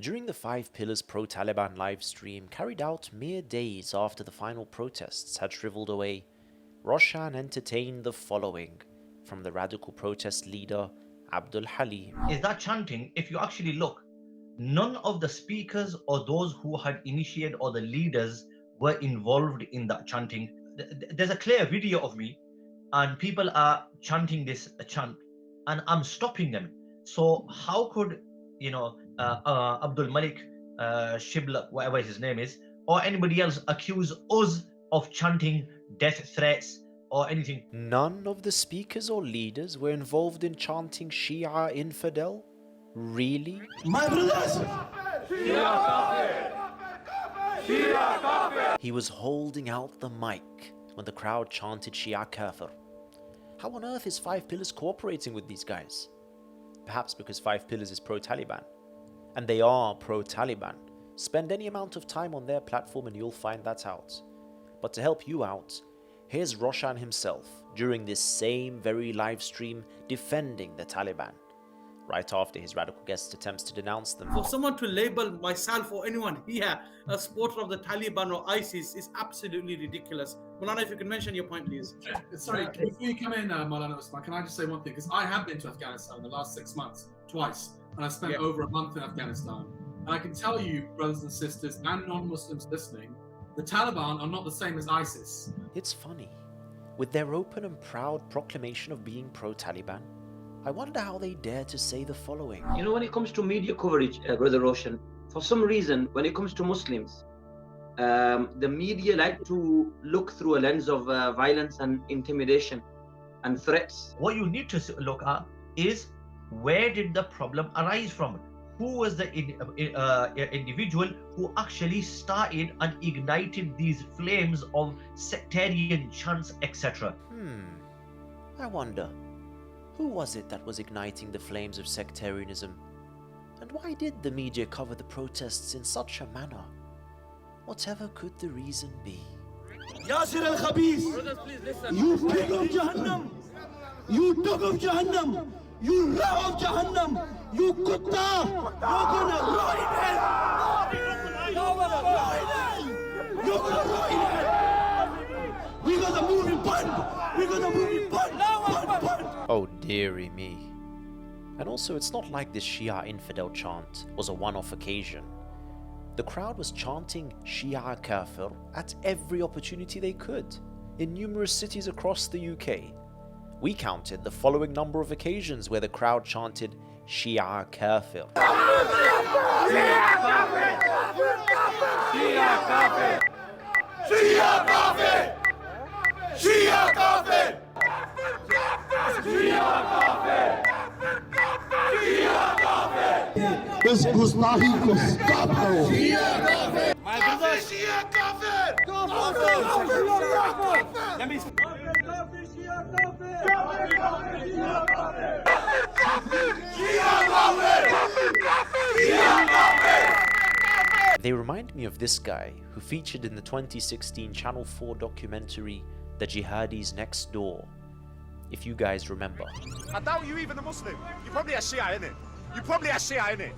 During the Five Pillars pro-Taliban livestream carried out mere days after the final protests had shriveled away, Roshan entertained the following from the radical protest leader Abdul Halim. Is that chanting, if you actually look, none of the speakers or those who had initiated or the leaders were involved in that chanting. There's a clear video of me and people are chanting this chant and I'm stopping them. So how could, Abdul Malik Shibla, whatever his name is, or anybody else accuse us of chanting death threats or anything? None of the speakers or leaders were involved in chanting Shia infidel? Really? My brothers! He was holding out the mic when the crowd chanted Shia kafir. How on earth is Five Pillars cooperating with these guys? Perhaps because Five Pillars is pro-Taliban. And they are pro-Taliban. Spend any amount of time on their platform and you'll find that out. But to help you out, here's Roshan himself during this same very live stream defending the Taliban, right after his radical guest attempts to denounce them. For someone to label myself or anyone here a supporter of the Taliban or ISIS is absolutely ridiculous. Mulana, if you can mention your point, please. Sorry, before you come in, Maulana Usman, can I just say one thing? Because I have been to Afghanistan in the last 6 months, twice, and I spent over a month in Afghanistan. And I can tell you, brothers and sisters, and non-Muslims listening, the Taliban are not the same as ISIS. It's funny. With their open and proud proclamation of being pro-Taliban, I wonder how they dare to say the following. You know, when it comes to media coverage, Brother Roshan, for some reason, when it comes to Muslims, the media like to look through a lens of violence and intimidation and threats. What you need to look at is, where did the problem arise from? Who was the individual who actually started and ignited these flames of sectarian chants, etc.? I wonder, who was it that was igniting the flames of sectarianism? And why did the media cover the protests in such a manner? Whatever could the reason be? Yasir al-habib! You pig of Jahannam! You dog of Jahannam! You rat of Jahannam! You kutta! You're gonna rot in hell! You're gonna rot in hell! You're gonna rot in hell! We're gonna move in bun! We're gonna move in bun! Bun! Oh dearie me. And also, it's not like this Shia infidel chant was a one-off occasion. The crowd was chanting Shia kafir at every opportunity they could, in numerous cities across the UK. We counted the following number of occasions where the crowd chanted Shia kafir. Shia kafir! Shia kafir! Shia kafir! Shia kafir! Shia kafir! Shia kafir! इस गुस्ताखी को stop करो। शिया काफिर! शिया काफिर! They remind me of this guy who featured in the 2016 Channel 4 documentary The Jihadis Next Door, if you guys remember. I doubt you even a Muslim. You're probably a Shi'a, innit? You probably a Shi'a, innit?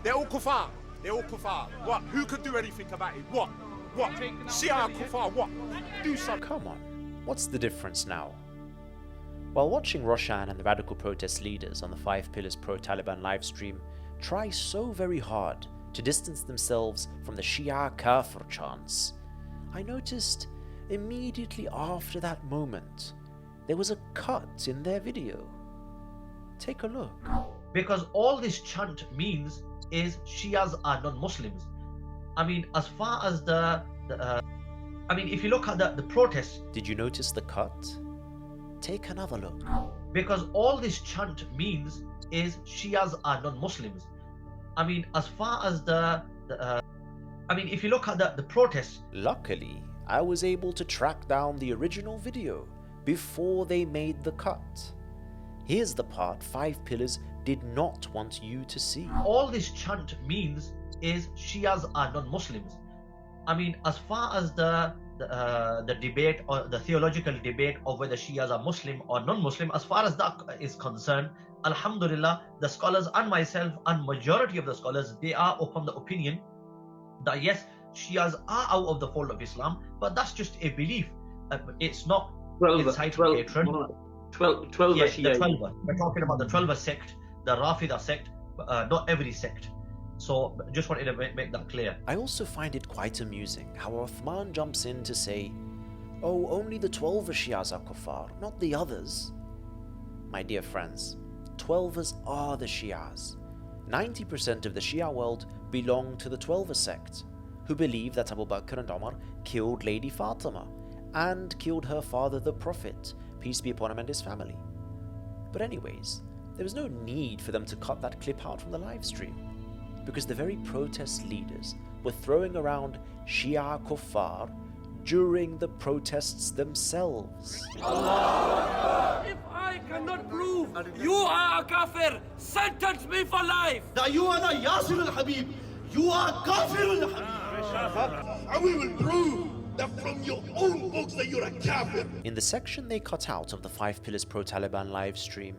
They're all kuffar. They're all kuffar. What? Who could do anything about it? What? What? Shi'a kuffar, what? Do something. Come on, what's the difference now? While watching Roshan and the radical protest leaders on the Five Pillars pro-Taliban livestream try so very hard to distance themselves from the Shia kafir chants, I noticed immediately after that moment there was a cut in their video. Take a look. Because all this chant means is Shias are non-Muslims. I mean, as far as if you look at the protests. Did you notice the cut? Take another look. Because all this chant means is Shias are non-Muslims. I mean, as far as if you look at the protests. Luckily, I was able to track down the original video before they made the cut. Here's the part Five Pillars did not want you to see. All this chant means is Shias are non-Muslims. I mean, as far as the debate or the theological debate of whether Shias are Muslim or non-Muslim, as far as that is concerned, Alhamdulillah, the scholars and myself and majority of the scholars, they are upon the opinion that yes, Shias are out of the fold of Islam, but that's just a belief. It's not 12, inciting hatred. 12 Yes, Shia. the 12. We're talking about the 12 sect, the Rafida sect, not every sect. So just wanted to make that clear. I also find it quite amusing how Uthman jumps in to say, oh, only the 12 Shias are kuffar, not the others. My dear friends, 12ers are the Shias. 90% of the Shia world belong to the 12 sect, who believe that Abu Bakr and Umar killed Lady Fatima and killed her father the Prophet, peace be upon him and his family. But anyways, there was no need for them to cut that clip out from the live stream, because the very protest leaders were throwing around Shia kuffar during the protests themselves. If I cannot prove you are a kafir, sentence me for life. That you are not Yasir al-Habib, you are kafir al-Habib. And we will prove that from your own books that you're a kafir. In the section they cut out of the 5 Pillars Pro-Taliban live stream,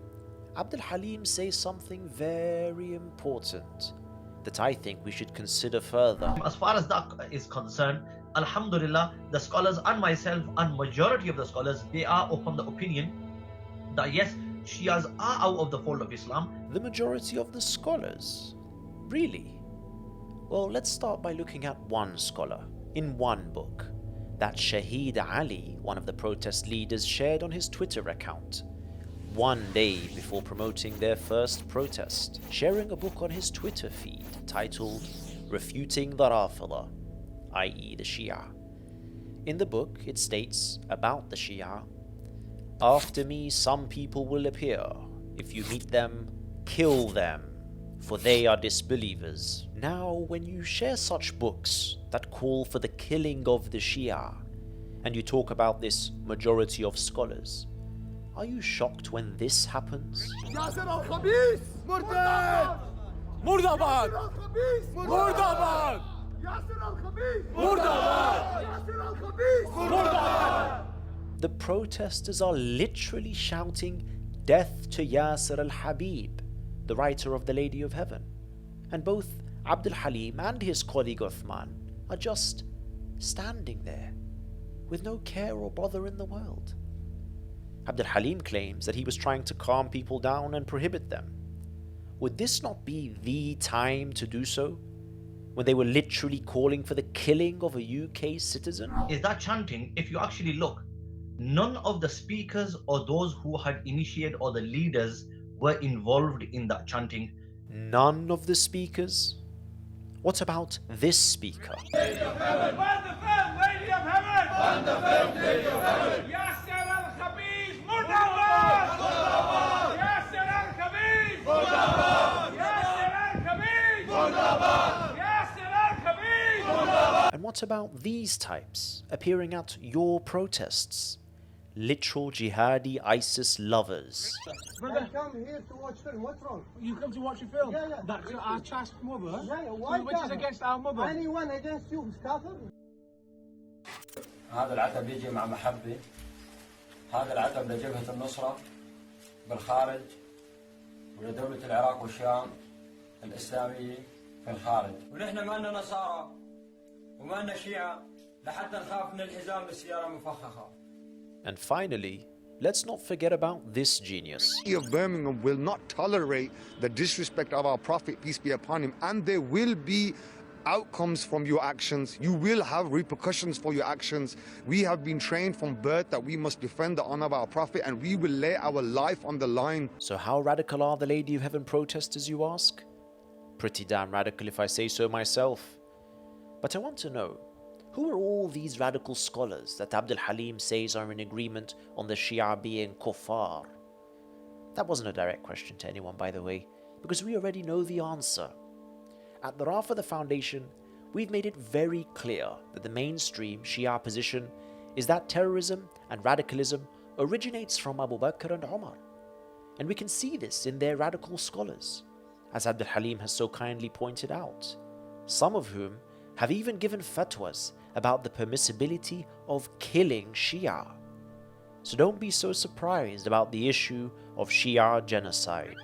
Abdul Halim says something very important that I think we should consider further. As far as that is concerned, Alhamdulillah, the scholars and myself and majority of the scholars, they are upon the opinion that yes, Shias are out of the fold of Islam. The majority of the scholars? Really? Well, let's start by looking at one scholar, in one book, that Shaheed Ali, one of the protest leaders, shared on his Twitter account, one day before promoting their first protest, sharing a book on his Twitter feed titled Refuting the Rafida, i.e. the Shia. In the book, it states about the Shia, after me some people will appear. If you meet them, kill them, for they are disbelievers. Now, when you share such books that call for the killing of the Shia, and you talk about this majority of scholars, are you shocked when this happens? Yasir al-Habib, Murdad! Murdabad! Murdabad! Yasir al-Habib, Murdabad! Yasir al-Habib, Murdabad! The protesters are literally shouting, "Death to Yasir al-Habib," the writer of the Lady of Heaven. And both Abdul Halim and his colleague Uthman are just standing there with no care or bother in the world. Abdul Halim claims that he was trying to calm people down and prohibit them. Would this not be the time to do so, when they were literally calling for the killing of a UK citizen? Is that chanting, if you actually look, none of the speakers or those who had initiated or the leaders were involved in that chanting. None of the speakers? What about this speaker? Lady of Heaven! Lady of Heaven! Lady of Heaven! Yasir al-Habib, Murdabad! Murdabad! Yasir al-Habib, Murdabad! Yasir al-Habib, Murdabad! Yasir al-Habib, Murdabad! And what about these types appearing at your protests? Literal jihadi ISIS lovers. I come here to watch film. What's wrong? You come to watch a film? Yeah, yeah. That's our chaste mother? Yeah, yeah. Why which is kafir? against our mother? Anyone against you is kafir? هذا العتب يجي مع محبة. هذا العتب لجبهة النصرة بالخارج ولدولة العراق والشام الإسلامية في الخارج. ونحن ما لنا نصارى وما لنا شيعة لحتى نخاف من الحزام بالسيارة المفخخة. And finally, let's not forget about this genius. Of Birmingham will not tolerate the disrespect of our Prophet, peace be upon him, and there will be outcomes from your actions. You will have repercussions for your actions. We have been trained from birth that we must defend the honor of our Prophet, and we will lay our life on the line. So how radical are the Lady of Heaven protesters, you ask? Pretty damn radical if I say so myself. But I want to know, who are all these radical scholars that Abdul Halim says are in agreement on the Shia being kuffar? That wasn't a direct question to anyone, by the way, because we already know the answer. At the Rafida Foundation, we've made it very clear that the mainstream Shia position is that terrorism and radicalism originates from Abu Bakr and Umar. And we can see this in their radical scholars, as Abdul Halim has so kindly pointed out, some of whom have even given fatwas about the permissibility of killing Shia. So don't be so surprised about the issue of Shi'a genocide.